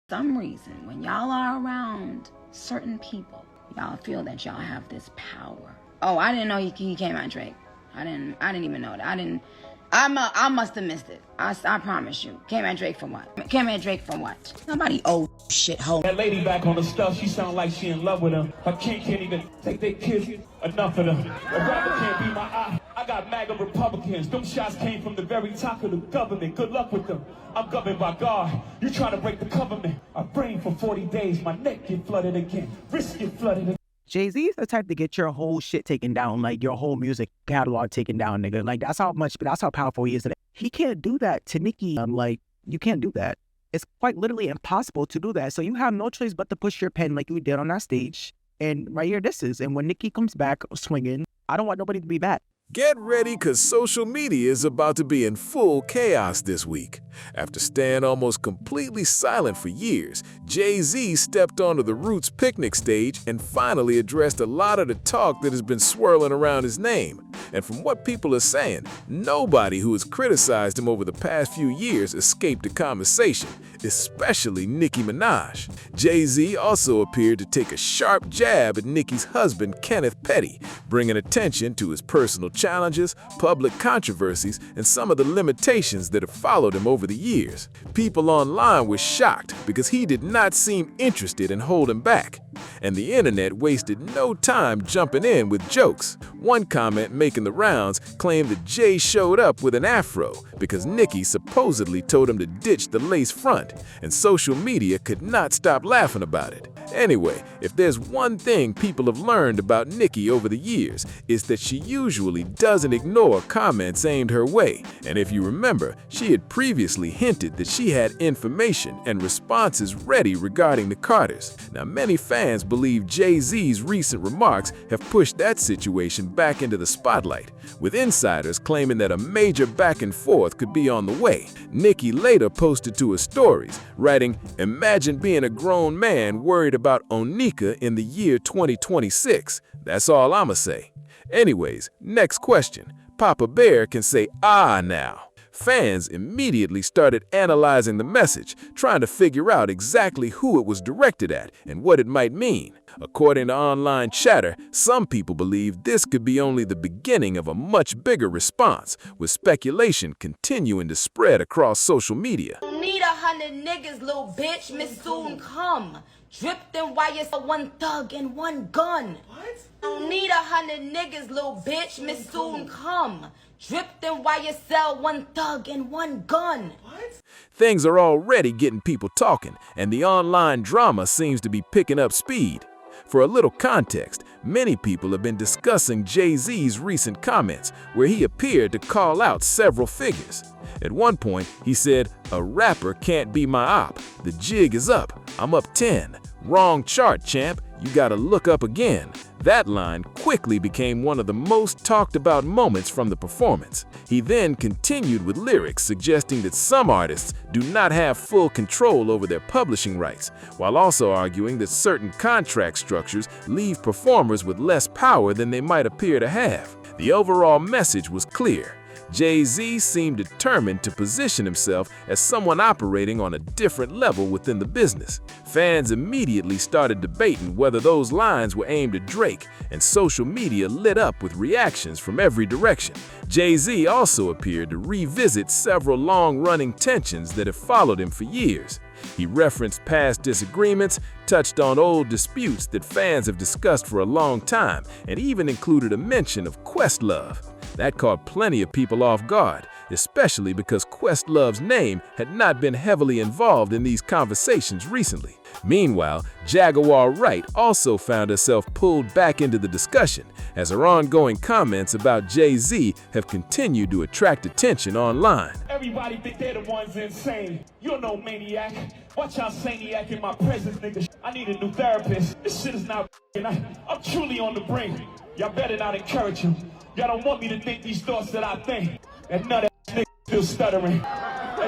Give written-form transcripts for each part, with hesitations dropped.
some reason, when y'all are around certain people, y'all feel that y'all have this power. Oh, I didn't know he came at Drake. I didn't even know that. I must have missed it. I promise you. Came at Drake for what? Came at Drake for what? Somebody old shit hoe. That lady back on the stuff, she sound like she in love with him. Her king can't even take their kids. Enough of them. A rapper can't be my eye. I got MAGA Republicans. Them shots came from the very top of the government. Good luck with them. I'm governed by God. You trying to break the government. I brain for 40 days. My neck get flooded again. Wrist get flooded again. Jay-Z is the type to get your whole shit taken down, like your whole music catalog taken down, nigga. Like that's how powerful he is today. He can't do that to Nicki. Like, you can't do that. It's quite literally impossible to do that. So you have no choice but to push your pen like you did on that stage. And right here, this is. And when Nicki comes back swinging, I don't want nobody to be back. Get ready, because social media is about to be in full chaos this week. After staying almost completely silent for years, Jay-Z stepped onto the Roots picnic stage and finally addressed a lot of the talk that has been swirling around his name. And from what people are saying, nobody who has criticized him over the past few years escaped the conversation, especially Nicki Minaj. Jay-Z also appeared to take a sharp jab at Nicki's husband, Kenneth Petty, bringing attention to his personal challenges, public controversies, and some of the limitations that have followed him over the years. People online were shocked because he did not seem interested in holding back, and the internet wasted no time jumping in with jokes. One comment making the rounds claimed that Jay showed up with an afro because Nicki supposedly told him to ditch the lace front, and social media could not stop laughing about it. Anyway, if there's one thing people have learned about Nicki over the years, it's that she usually doesn't ignore comments aimed her way. And if you remember, she had previously hinted that she had information and responses ready regarding the Carters. Now, many fans believe Jay-Z's recent remarks have pushed that situation back into the spotlight, with insiders claiming that a major back and forth could be on the way. Nicki later posted to her stories, writing, "Imagine being a grown man worried about Onika in the year 2026. That's all I'ma say." Anyways, next question. Papa Bear can say "ah" now. Fans immediately started analyzing the message, trying to figure out exactly who it was directed at and what it might mean. According to online chatter, some people believe this could be only the beginning of a much bigger response, with speculation continuing to spread across social media. Don't need 100 niggas, little bitch, Miss Soon come. Dripped in wires, one thug and one gun. What? Don't need 100 niggas, little bitch, Miss Soon come. Dripped in YSL, one thug and one gun. What? Things are already getting people talking, and the online drama seems to be picking up speed. For a little context, many people have been discussing Jay-Z's recent comments, where he appeared to call out several figures. At one point, he said, "A rapper can't be my op. The jig is up. I'm up 10. Wrong chart, champ. You gotta look up again." That line quickly became one of the most talked about moments from the performance. He then continued with lyrics suggesting that some artists do not have full control over their publishing rights, while also arguing that certain contract structures leave performers with less power than they might appear to have. The overall message was clear. Jay-Z seemed determined to position himself as someone operating on a different level within the business. Fans immediately started debating whether those lines were aimed at Drake, and social media lit up with reactions from every direction. Jay-Z also appeared to revisit several long-running tensions that have followed him for years. He referenced past disagreements, touched on old disputes that fans have discussed for a long time, and even included a mention of Questlove. That caught plenty of people off guard, especially because Questlove's name had not been heavily involved in these conversations recently. Meanwhile, Jaguar Wright also found herself pulled back into the discussion, as her ongoing comments about Jay-Z have continued to attract attention online. Everybody think they're the ones insane. You're no maniac. Watch how saniac in my presence, nigga. I need a new therapist. This shit is not I'm truly on the brink. Y'all better not encourage him. Y'all don't want me to think these thoughts that I think. That nut ass nigga still stuttering.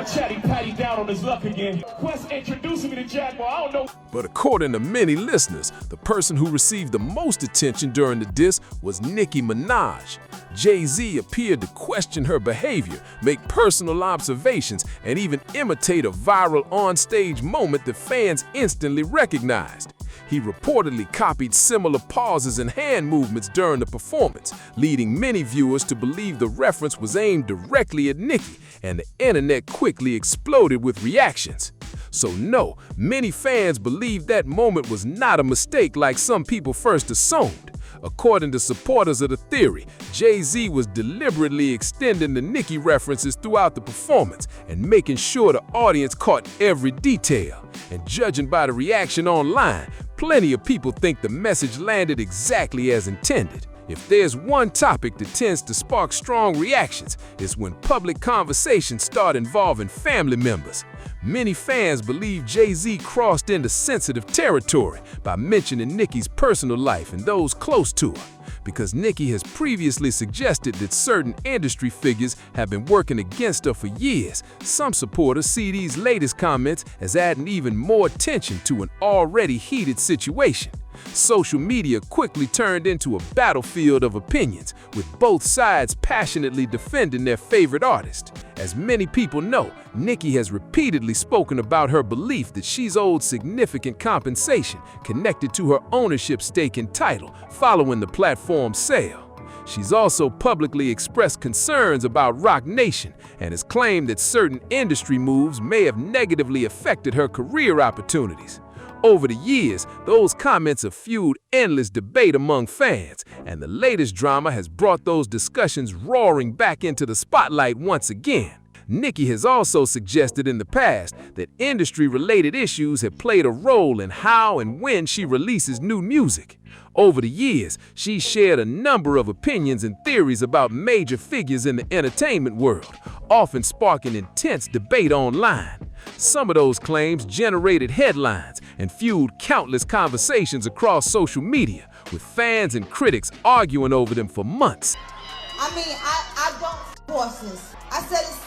A chatty patty down on his luck again. Quest introducing me to Jaguar, I don't know. But according to many listeners, the person who received the most attention during the diss was Nicki Minaj. Jay-Z appeared to question her behavior, make personal observations, and even imitate a viral on-stage moment that fans instantly recognized. He reportedly copied similar pauses and hand movements during the performance, leading many viewers to believe the reference was aimed directly at Nicki, and the internet quickly exploded with reactions. So no, many fans believe that moment was not a mistake like some people first assumed. According to supporters of the theory, Jay-Z was deliberately extending the Nicki references throughout the performance and making sure the audience caught every detail. And judging by the reaction online, plenty of people think the message landed exactly as intended. If there's one topic that tends to spark strong reactions, it's when public conversations start involving family members. Many fans believe Jay-Z crossed into sensitive territory by mentioning Nicki's personal life and those close to her, because Nicki has previously suggested that certain industry figures have been working against her for years. Some supporters see these latest comments as adding even more tension to an already heated situation. Social media quickly turned into a battlefield of opinions, with both sides passionately defending their favorite artist. As many people know, Nicki has repeatedly spoken about her belief that she's owed significant compensation connected to her ownership stake in Tidal following the platform's sale. She's also publicly expressed concerns about Roc Nation and has claimed that certain industry moves may have negatively affected her career opportunities. Over the years, those comments have fueled endless debate among fans, and the latest drama has brought those discussions roaring back into the spotlight once again. Nicki has also suggested in the past that industry-related issues have played a role in how and when she releases new music. Over the years, she's shared a number of opinions and theories about major figures in the entertainment world, often sparking intense debate online. Some of those claims generated headlines and fueled countless conversations across social media, with fans and critics arguing over them for months. I mean, I don't horses. I said it's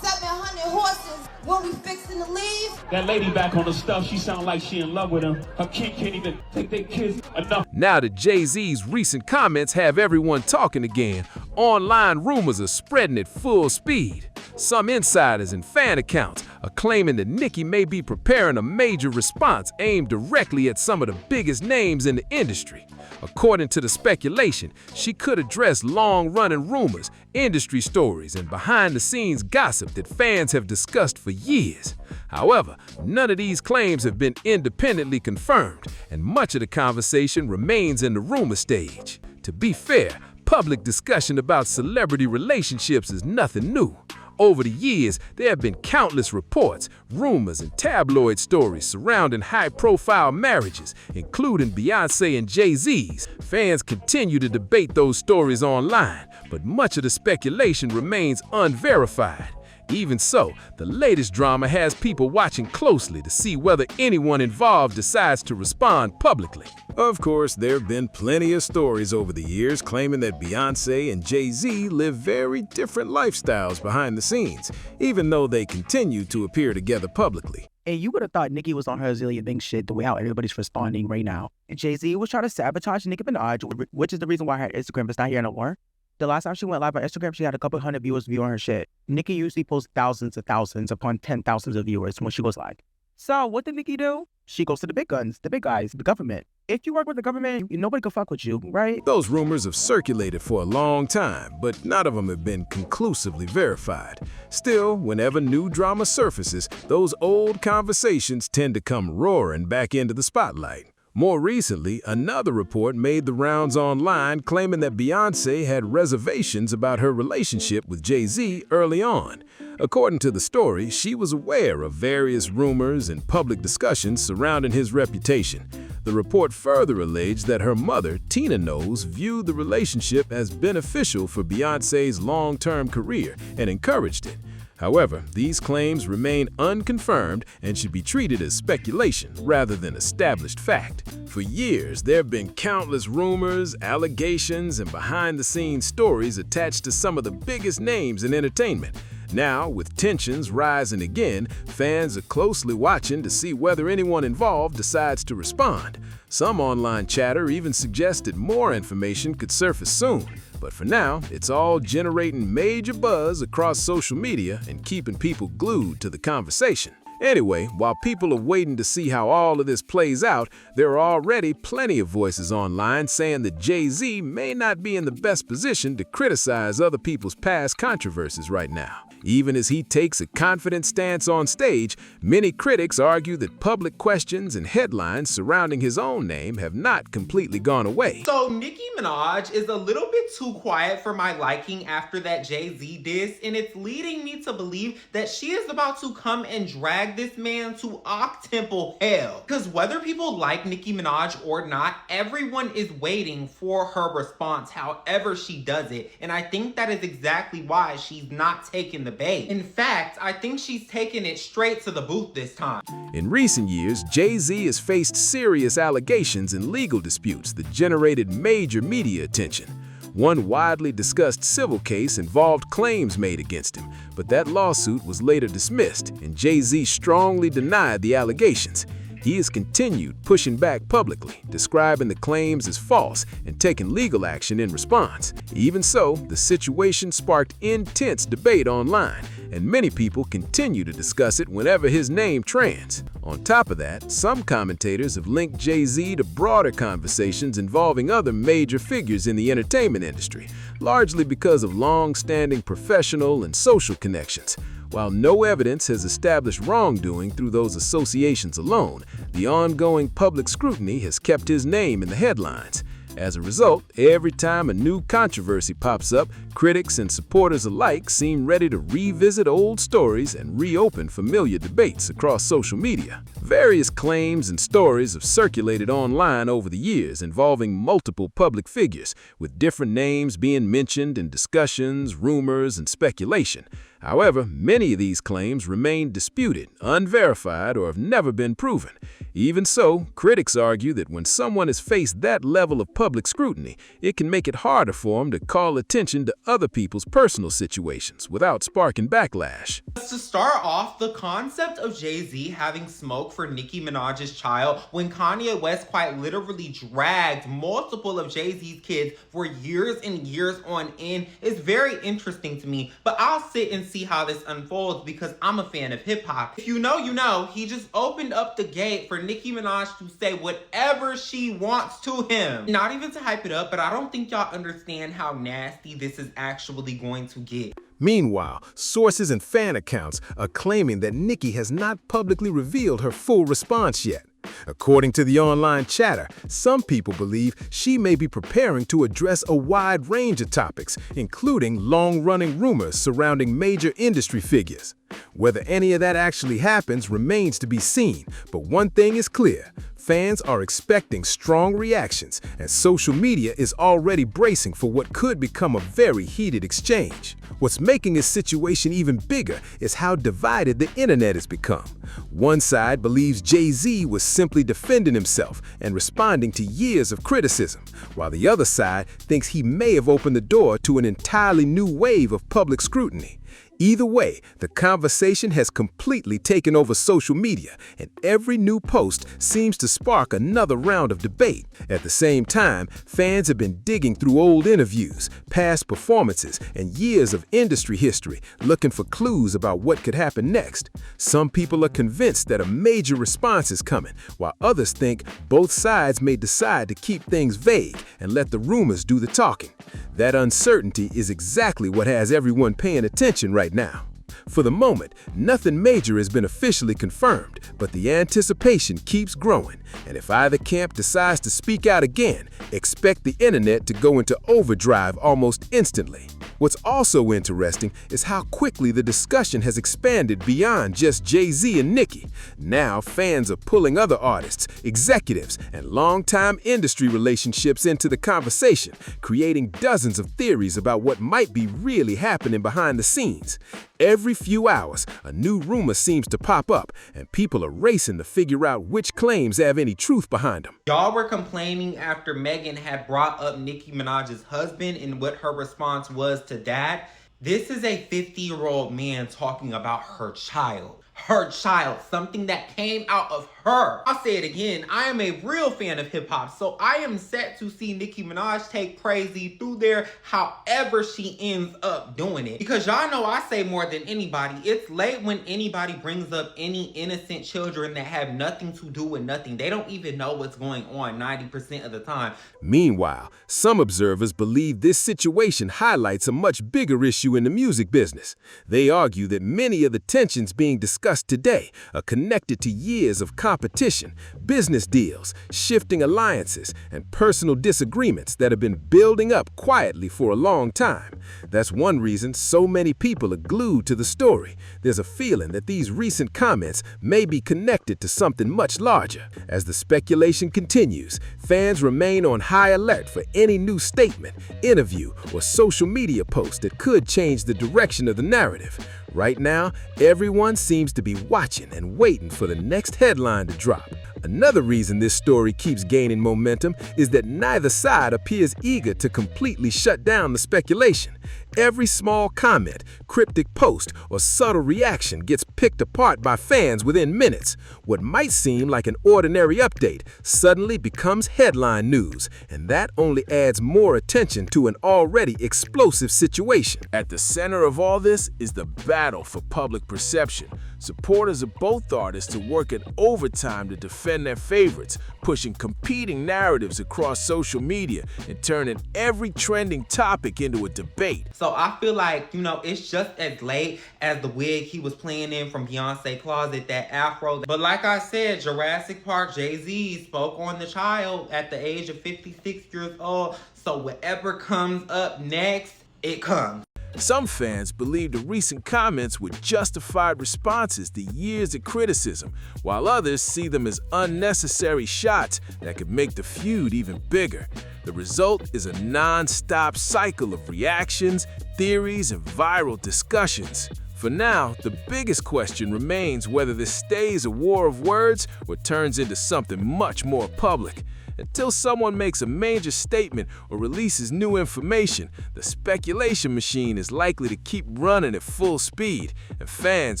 700 horses when we fixing to leave. That lady back on the stuff, she sound like she in love with him. Her kid can't even take their kids enough. Now that Jay-Z's recent comments have everyone talking again, online rumors are spreading at full speed. Some insiders and fan accounts are claiming that Nicki may be preparing a major response aimed directly at some of the biggest names in the industry. According to the speculation, she could address long-running rumors, industry stories, and behind-the-scenes gossip that fans have discussed for years. However, none of these claims have been independently confirmed, and much of the conversation remains in the rumor stage. To be fair, public discussion about celebrity relationships is nothing new. Over the years, there have been countless reports, rumors, and tabloid stories surrounding high-profile marriages, including Beyoncé and Jay-Z's. Fans continue to debate those stories online, but much of the speculation remains unverified. Even so, the latest drama has people watching closely to see whether anyone involved decides to respond publicly. Of course, there have been plenty of stories over the years claiming that Beyoncé and Jay-Z live very different lifestyles behind the scenes, even though they continue to appear together publicly. And you would have thought Nicki was on her Zillion Bing shit the way how everybody's responding right now. And Jay-Z was trying to sabotage Nicki Minaj, which is the reason why her Instagram is not here no more. The last time she went live on Instagram, she had a couple hundred viewers viewing her shit. Nicki usually posts thousands of thousands upon 10,000s of viewers when she goes live. So what did Nicki do? She goes to the big guns, the big guys, the government. If you work with the government, nobody can fuck with you, right? Those rumors have circulated for a long time, but none of them have been conclusively verified. Still, whenever new drama surfaces, those old conversations tend to come roaring back into the spotlight. More recently, another report made the rounds online claiming that Beyoncé had reservations about her relationship with Jay-Z early on. According to the story, she was aware of various rumors and public discussions surrounding his reputation. The report further alleged that her mother, Tina Knowles, viewed the relationship as beneficial for Beyoncé's long-term career and encouraged it. However, these claims remain unconfirmed and should be treated as speculation rather than established fact. For years, there have been countless rumors, allegations, and behind-the-scenes stories attached to some of the biggest names in entertainment. Now, with tensions rising again, fans are closely watching to see whether anyone involved decides to respond. Some online chatter even suggested more information could surface soon. But for now, it's all generating major buzz across social media and keeping people glued to the conversation. Anyway, while people are waiting to see how all of this plays out, there are already plenty of voices online saying that Jay-Z may not be in the best position to criticize other people's past controversies right now. Even as he takes a confident stance on stage, many critics argue that public questions and headlines surrounding his own name have not completely gone away. So Nicki Minaj is a little bit too quiet for my liking after that Jay-Z diss, and it's leading me to believe that she is about to come and drag this man to Octemple hell. Because whether people like Nicki Minaj or not, everyone is waiting for her response however she does it, and I think that is exactly why she's not taking the bait. In fact, I think she's taking it straight to the booth this time. In recent years, Jay-Z has faced serious allegations and legal disputes that generated major media attention. One widely discussed civil case involved claims made against him, but that lawsuit was later dismissed, and Jay-Z strongly denied the allegations. He has continued pushing back publicly, describing the claims as false and taking legal action in response. Even so, the situation sparked intense debate online, and many people continue to discuss it whenever his name trends. On top of that, some commentators have linked Jay-Z to broader conversations involving other major figures in the entertainment industry, largely because of long-standing professional and social connections. While no evidence has established wrongdoing through those associations alone, the ongoing public scrutiny has kept his name in the headlines. As a result, every time a new controversy pops up, critics and supporters alike seem ready to revisit old stories and reopen familiar debates across social media. Various claims and stories have circulated online over the years involving multiple public figures, with different names being mentioned in discussions, rumors, and speculation. However, many of these claims remain disputed, unverified, or have never been proven. Even so, critics argue that when someone has faced that level of public scrutiny, it can make it harder for them to call attention to other people's personal situations without sparking backlash. To start off, the concept of Jay-Z having smoke for Nicki Minaj's child when Kanye West quite literally dragged multiple of Jay-Z's kids for years and years on end is very interesting to me, but I'll sit and see how this unfolds because I'm a fan of hip-hop. If you know, you know. He just opened up the gate for Nicki Minaj to say whatever she wants to him. Not even to hype it up, but I don't think y'all understand how nasty this is actually going to get. Meanwhile, sources and fan accounts are claiming that Nicki has not publicly revealed her full response yet. According to the online chatter, some people believe she may be preparing to address a wide range of topics, including long-running rumors surrounding major industry figures. Whether any of that actually happens remains to be seen, but one thing is clear. Fans are expecting strong reactions, and social media is already bracing for what could become a very heated exchange. What's making this situation even bigger is how divided the internet has become. One side believes Jay-Z was simply defending himself and responding to years of criticism, while the other side thinks he may have opened the door to an entirely new wave of public scrutiny. Either way, the conversation has completely taken over social media, and every new post seems to spark another round of debate. At the same time, fans have been digging through old interviews, past performances, and years of industry history, looking for clues about what could happen next. Some people are convinced that a major response is coming, while others think both sides may decide to keep things vague and let the rumors do the talking. That uncertainty is exactly what has everyone paying attention right now. For the moment, nothing major has been officially confirmed, but the anticipation keeps growing, and if either camp decides to speak out again, expect the internet to go into overdrive almost instantly. What's also interesting is how quickly the discussion has expanded beyond just Jay-Z and Nicki. Now fans are pulling other artists, executives, and longtime industry relationships into the conversation, creating dozens of theories about what might be really happening behind the scenes. Every few hours, a new rumor seems to pop up, and people are racing to figure out which claims have any truth behind them. Y'all were complaining after Megan had brought up Nicki Minaj's husband and what her response was to that. This is a 50-year-old man talking about her child. Her child, something that came out of her. I'll say it again, I am a real fan of hip hop, so I am set to see Nicki Minaj take Crazy through there however she ends up doing it. Because y'all know I say more than anybody, it's late when anybody brings up any innocent children that have nothing to do with nothing. They don't even know what's going on 90% of the time. Meanwhile, some observers believe this situation highlights a much bigger issue in the music business. They argue that many of the tensions being discussed today are connected to years of competition, business deals, shifting alliances, and personal disagreements that have been building up quietly for a long time. That's one reason so many people are glued to the story. There's a feeling that these recent comments may be connected to something much larger. As the speculation continues, fans remain on high alert for any new statement, interview, or social media post that could change the direction of the narrative. Right now, everyone seems to be watching and waiting for the next headline to drop. Another reason this story keeps gaining momentum is that neither side appears eager to completely shut down the speculation. Every small comment, cryptic post, or subtle reaction gets picked apart by fans within minutes. What might seem like an ordinary update suddenly becomes headline news, and that only adds more attention to an already explosive situation. At the center of all this is the battle for public perception. Supporters of both artists are working overtime to defend their favorites, pushing competing narratives across social media and turning every trending topic into a debate. So I feel like, it's just as late as the wig he was playing in from Beyoncé closet, that afro. But like I said, Jurassic Park, Jay-Z spoke on the child at the age of 56 years old. So whatever comes up next, it comes. Some fans believe the recent comments were justified responses to years of criticism, while others see them as unnecessary shots that could make the feud even bigger. The result is a non-stop cycle of reactions, theories, and viral discussions. For now, the biggest question remains whether this stays a war of words or turns into something much more public. Until someone makes a major statement or releases new information, the speculation machine is likely to keep running at full speed, and fans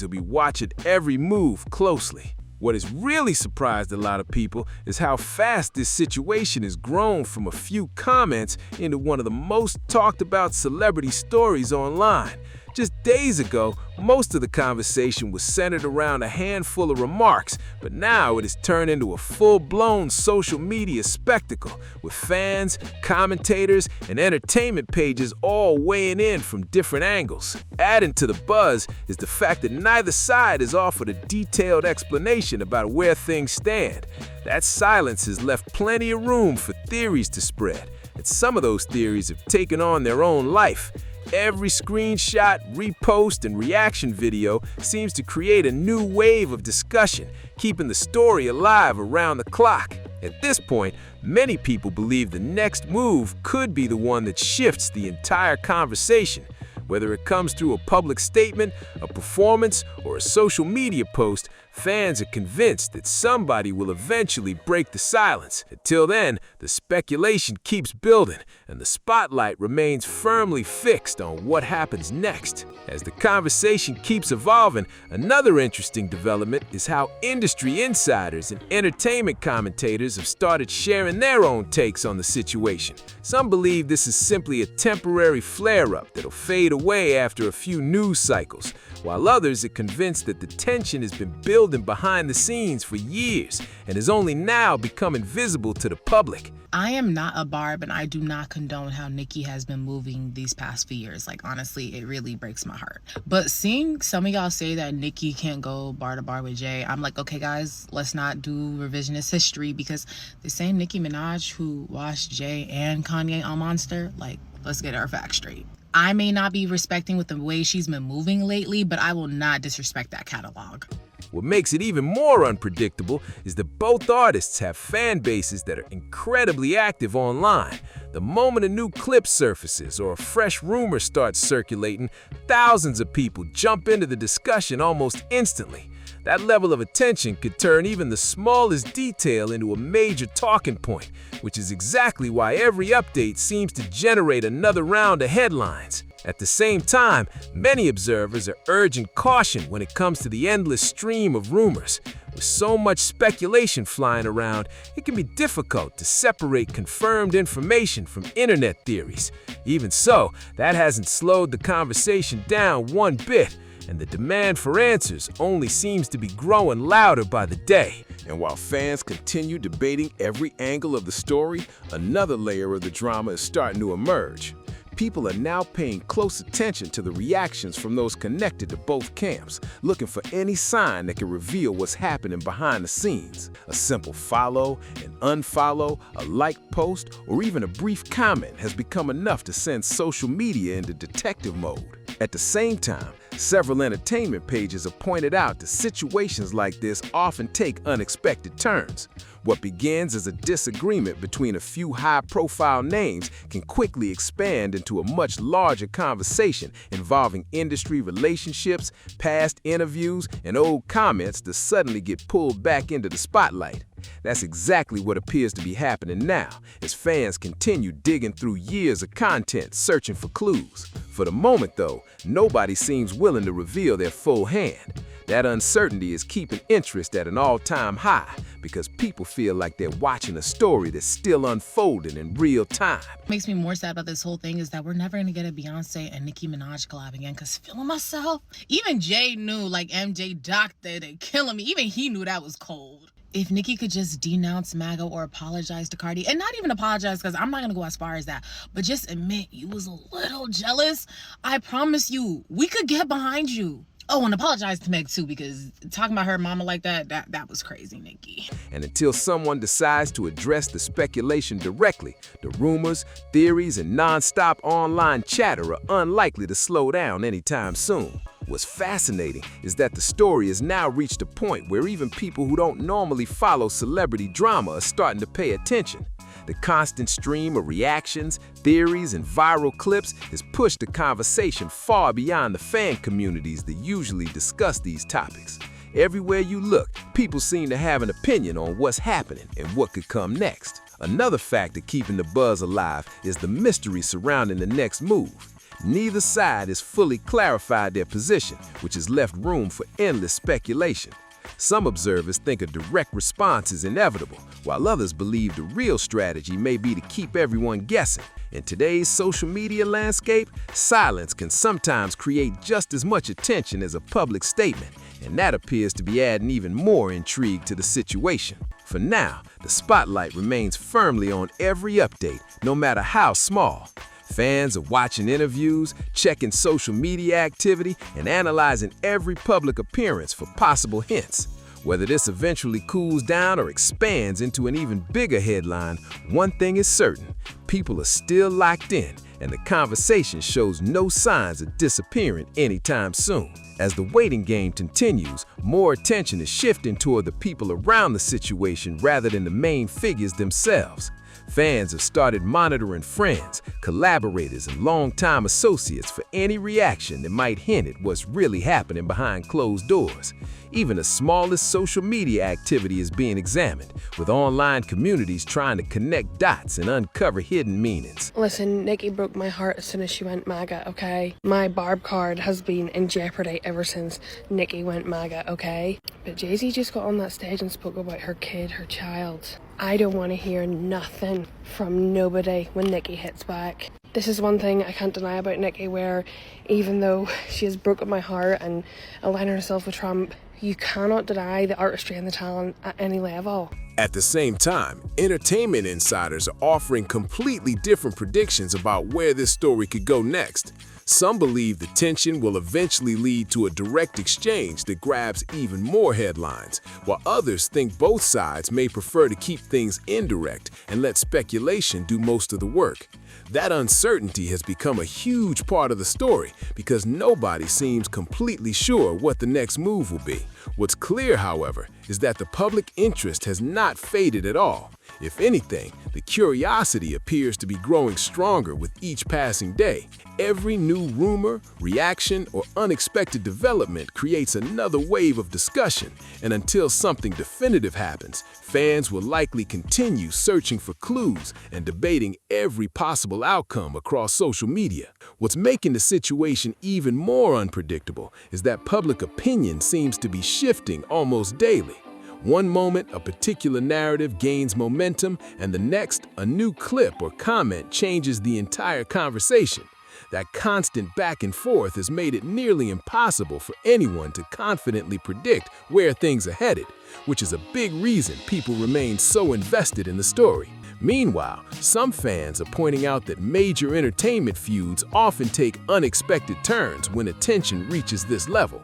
will be watching every move closely. What has really surprised a lot of people is how fast this situation has grown from a few comments into one of the most talked about celebrity stories online. Just days ago, most of the conversation was centered around a handful of remarks, but now it has turned into a full-blown social media spectacle, with fans, commentators, and entertainment pages all weighing in from different angles. Adding to the buzz is the fact that neither side has offered a detailed explanation about where things stand. That silence has left plenty of room for theories to spread, and some of those theories have taken on their own life. Every screenshot, repost, and reaction video seems to create a new wave of discussion, keeping the story alive around the clock. At this point, many people believe the next move could be the one that shifts the entire conversation. Whether it comes through a public statement, a performance, or a social media post, fans are convinced that somebody will eventually break the silence. Until then, the speculation keeps building, and the spotlight remains firmly fixed on what happens next. As the conversation keeps evolving, another interesting development is how industry insiders and entertainment commentators have started sharing their own takes on the situation. Some believe this is simply a temporary flare-up that'll fade away after a few news cycles, while others are convinced that the tension has been building behind the scenes for years and is only now becoming visible to the public. I am not a Barb, and I do not condone how Nicki has been moving these past few years. Like, honestly, it really breaks my heart. But seeing some of y'all say that Nicki can't go bar to bar with Jay, I'm like, okay, guys, let's not do revisionist history, because the same Nicki Minaj who washed Jay and Kanye on Monster, like, let's get our facts straight. I may not be respecting with the way she's been moving lately, but I will not disrespect that catalog. What makes it even more unpredictable is that both artists have fan bases that are incredibly active online. The moment a new clip surfaces or a fresh rumor starts circulating, thousands of people jump into the discussion almost instantly. That level of attention could turn even the smallest detail into a major talking point, which is exactly why every update seems to generate another round of headlines. At the same time, many observers are urging caution when it comes to the endless stream of rumors. With so much speculation flying around, it can be difficult to separate confirmed information from internet theories. Even so, that hasn't slowed the conversation down one bit, and the demand for answers only seems to be growing louder by the day. And while fans continue debating every angle of the story, another layer of the drama is starting to emerge. People are now paying close attention to the reactions from those connected to both camps, looking for any sign that can reveal what's happening behind the scenes. A simple follow, an unfollow, a like post, or even a brief comment has become enough to send social media into detective mode. At the same time, several entertainment pages have pointed out that situations like this often take unexpected turns. What begins as a disagreement between a few high-profile names can quickly expand into a much larger conversation involving industry relationships, past interviews, and old comments that suddenly get pulled back into the spotlight. That's exactly what appears to be happening now, as fans continue digging through years of content searching for clues. For the moment, though, nobody seems willing to reveal their full hand. That uncertainty is keeping interest at an all-time high because people feel like they're watching a story that's still unfolding in real time. What makes me more sad about this whole thing is that we're never gonna get a Beyoncé and Nicki Minaj collab again, because feeling myself, even Jay knew, like MJ doctor, they killing me, even he knew that was cold. If Nicki could just denounce MAGA or apologize to Cardi, and not even apologize, because I'm not going to go as far as that, but just admit you was a little jealous, I promise you, we could get behind you. Oh, and apologize to Meg too, because talking about her mama like that was crazy, Nicki. And until someone decides to address the speculation directly, the rumors, theories, and non-stop online chatter are unlikely to slow down anytime soon. What's fascinating is that the story has now reached a point where even people who don't normally follow celebrity drama are starting to pay attention. The constant stream of reactions, theories, and viral clips has pushed the conversation far beyond the fan communities that usually discuss these topics. Everywhere you look, people seem to have an opinion on what's happening and what could come next. Another factor keeping the buzz alive is the mystery surrounding the next move. Neither side has fully clarified their position, which has left room for endless speculation. Some observers think a direct response is inevitable, while others believe the real strategy may be to keep everyone guessing. In today's social media landscape, silence can sometimes create just as much attention as a public statement, and that appears to be adding even more intrigue to the situation. For now, the spotlight remains firmly on every update, no matter how small. Fans are watching interviews, checking social media activity, and analyzing every public appearance for possible hints. Whether this eventually cools down or expands into an even bigger headline, one thing is certain: people are still locked in, and the conversation shows no signs of disappearing anytime soon. As the waiting game continues, more attention is shifting toward the people around the situation rather than the main figures themselves. Fans have started monitoring friends, collaborators, and longtime associates for any reaction that might hint at what's really happening behind closed doors. Even the smallest social media activity is being examined, with online communities trying to connect dots and uncover hidden meanings. Listen, Nicki broke my heart as soon as she went MAGA, okay? My Barb card has been in jeopardy ever since Nicki went MAGA, okay? But Jay-Z just got on that stage and spoke about her kid, her child. I don't want to hear nothing from nobody when Nicki hits back. This is one thing I can't deny about Nicki, where even though she has broken my heart and aligned herself with Trump, you cannot deny the artistry and the talent at any level. At the same time, entertainment insiders are offering completely different predictions about where this story could go next. Some believe the tension will eventually lead to a direct exchange that grabs even more headlines, while others think both sides may prefer to keep things indirect and let speculation do most of the work. That uncertainty has become a huge part of the story because nobody seems completely sure what the next move will be. What's clear, however, is that the public interest has not faded at all. If anything, the curiosity appears to be growing stronger with each passing day. Every new rumor, reaction, or unexpected development creates another wave of discussion, and until something definitive happens, fans will likely continue searching for clues and debating every possible possible outcome across social media. What's making the situation even more unpredictable is that public opinion seems to be shifting almost daily. One moment, a particular narrative gains momentum, and the next, a new clip or comment changes the entire conversation. That constant back and forth has made it nearly impossible for anyone to confidently predict where things are headed, which is a big reason people remain so invested in the story. Meanwhile, some fans are pointing out that major entertainment feuds often take unexpected turns when attention reaches this level.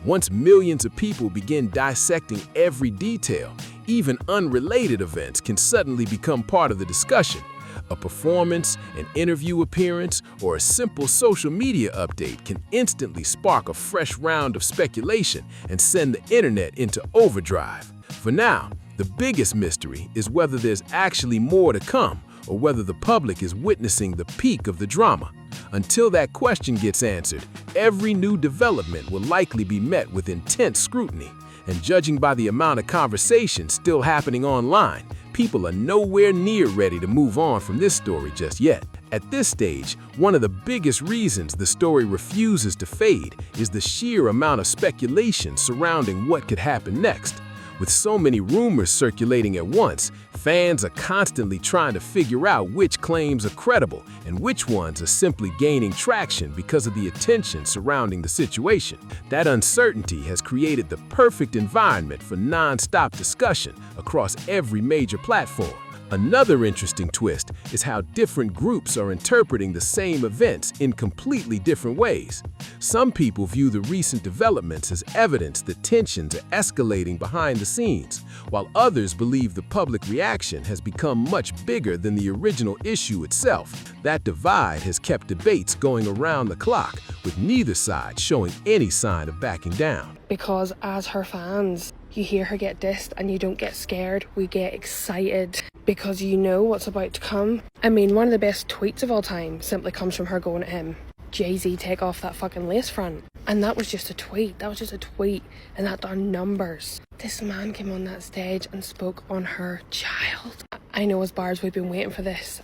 Once millions of people begin dissecting every detail, even unrelated events can suddenly become part of the discussion. A performance, an interview appearance, or a simple social media update can instantly spark a fresh round of speculation and send the internet into overdrive. For now, the biggest mystery is whether there's actually more to come or whether the public is witnessing the peak of the drama. Until that question gets answered, every new development will likely be met with intense scrutiny. And judging by the amount of conversation still happening online, people are nowhere near ready to move on from this story just yet. At this stage, one of the biggest reasons the story refuses to fade is the sheer amount of speculation surrounding what could happen next. With so many rumors circulating at once, fans are constantly trying to figure out which claims are credible and which ones are simply gaining traction because of the attention surrounding the situation. That uncertainty has created the perfect environment for non-stop discussion across every major platform. Another interesting twist is how different groups are interpreting the same events in completely different ways. Some people view the recent developments as evidence that tensions are escalating behind the scenes, while others believe the public reaction has become much bigger than the original issue itself. That divide has kept debates going around the clock, with neither side showing any sign of backing down. Because as her fans, you hear her get dissed and you don't get scared, we get excited because you know what's about to come. I mean, one of the best tweets of all time simply comes from her going at him, "Jay-Z, take off that fucking lace front." And that was just a tweet. And that done numbers. This man came on that stage and spoke on her child. I know as bars we've been waiting for this.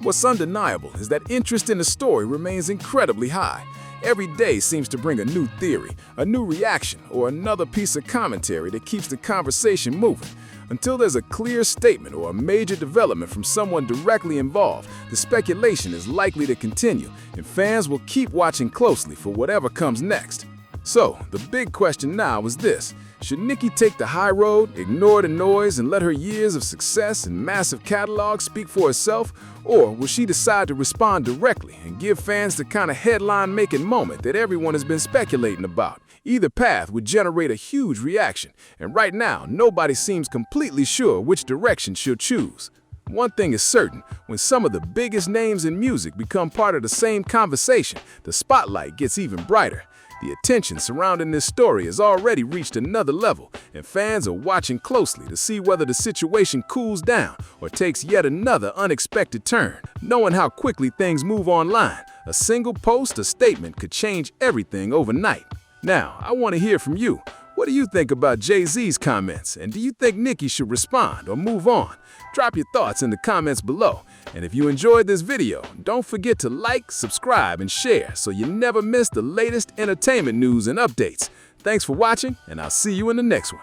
What's undeniable is that interest in the story remains incredibly high. Every day seems to bring a new theory, a new reaction, or another piece of commentary that keeps the conversation moving. Until there's a clear statement or a major development from someone directly involved, the speculation is likely to continue, and fans will keep watching closely for whatever comes next. So, the big question now is this: should Nicki take the high road, ignore the noise, and let her years of success and massive catalog speak for itself? Or will she decide to respond directly and give fans the kind of headline-making moment that everyone has been speculating about? Either path would generate a huge reaction, and right now, nobody seems completely sure which direction she'll choose. One thing is certain: when some of the biggest names in music become part of the same conversation, the spotlight gets even brighter. The attention surrounding this story has already reached another level, and fans are watching closely to see whether the situation cools down or takes yet another unexpected turn. Knowing how quickly things move online, a single post or statement could change everything overnight. Now, I want to hear from you. What do you think about Jay-Z's comments, and do you think Nicki should respond or move on? Drop your thoughts in the comments below. And if you enjoyed this video, don't forget to like, subscribe, and share so you never miss the latest entertainment news and updates. Thanks for watching, and I'll see you in the next one.